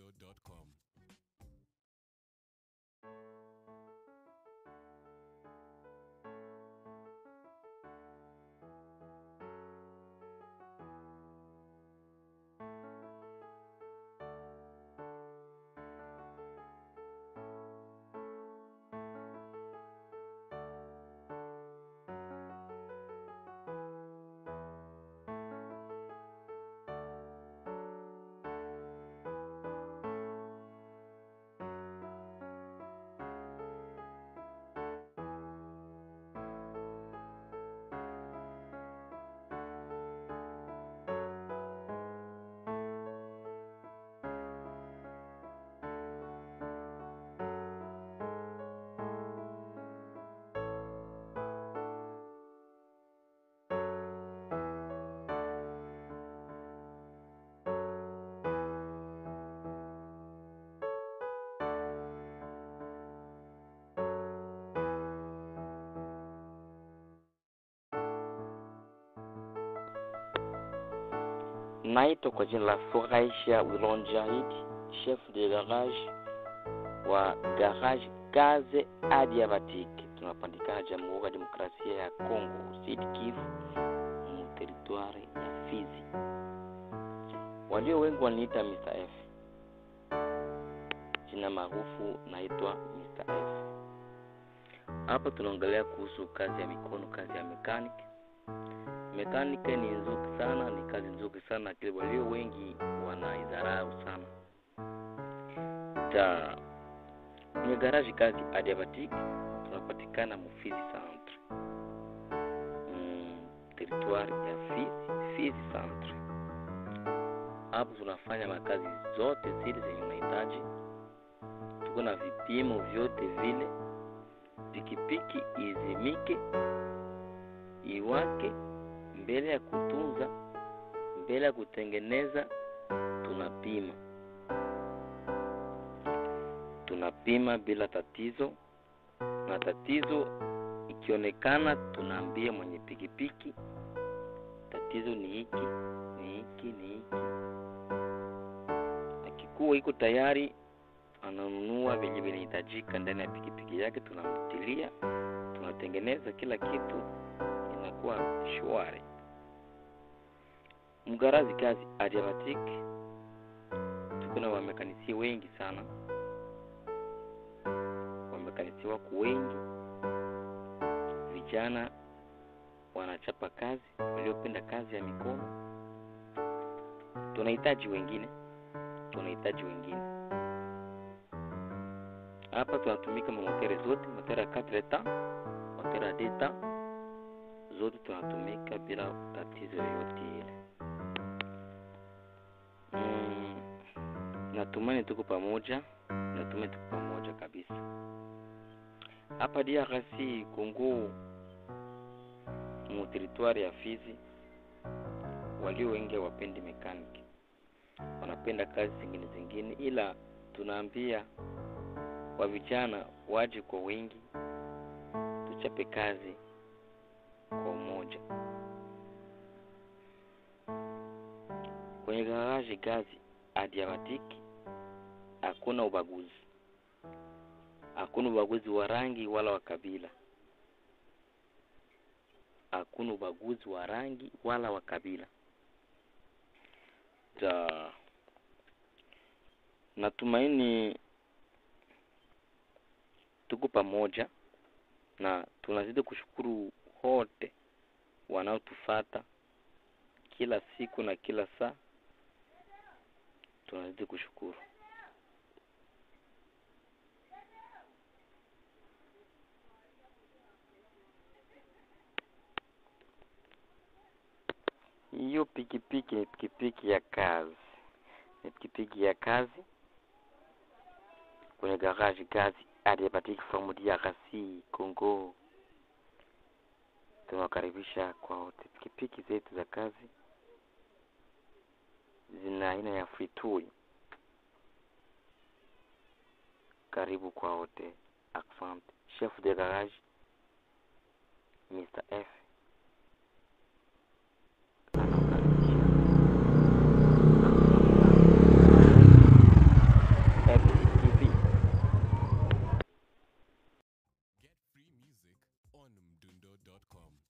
www.radiomaria.com. Naitwa kwa jina la Furahisha Wilonjahid, chef de garage wa garage Gaze Adiabatic. Tunapandikana Jamhuri ya Demokrasia ya Kongo, Sud Kivu, mu territoire ya Fizi. Walio wengi waniita Mr. F. Jina maarufu naitwa Mr. F. Hapa tunaongelea kuhusu kazi ya mikono, kazi ya mechanic. Mechanic ni nzuri sana, ni kazi nzuri sana, lakini walio wengi wanaidharau sana. Kwenye garage Gaze Adiabatic tunapatikana Fizi Centre. Territoire ya Fizi Centre. Hapo tunafanya makazi zote zile zenye unahitaji. Tuko na vipimo vyote vile. Pikipiki izimike, iwake, mbele ya kutunza, mbele ya kutengeneza, tunapima bila tatizo. Na tatizo ikionekana, tunaambia mwenye pikipiki tatizo ni hiki. Akikuwa iko tayari, ananunua vile vinahitajika ndani ya pikipiki yake, tunamtilia, tunatengeneza kila kitu, inakuwa shwari. Mgarazi Gaze Adiabatic tuko na wamekanisi wengi sana. Wamekanisi wako wengi, vijana wanachapa kazi, waliopenda kazi ya mikono. Tunahitaji wengine. Hapa tunatumika motori zote, motori ya 4 temps, motori ya 2 temps, zote tunatumika bila tatizo yoyote ile. Natumani tuko pamoja kabisa. Hapa DRC Kongo, mu territoire ya Fizi, walio wengi wapendi mechanic. Wanapenda kazi zingine, ila tunaambia wa vijana waje kwa wingi, tuchape kazi kwa umoja. Kwenye garage Gaze Adiabatic hakuna ubaguzi. Hakuna ubaguzi wa rangi wala wa kabila. Natumaini tuko pamoja, na tunazidi kushukuru wote wanaotufuata kila siku na kila saa. Tunazidi kushukuru. Hiyo pikipiki ni pikipiki ya kazi. Kwenye garage Gaze Adiabatic from DRC Congo. Tunakaribisha kwa wote. Pikipiki zetu za kazi zina aina ya free tool. Karibu kwa wote. Asante. Chef de garage Mr. F. www.radiomaria.com.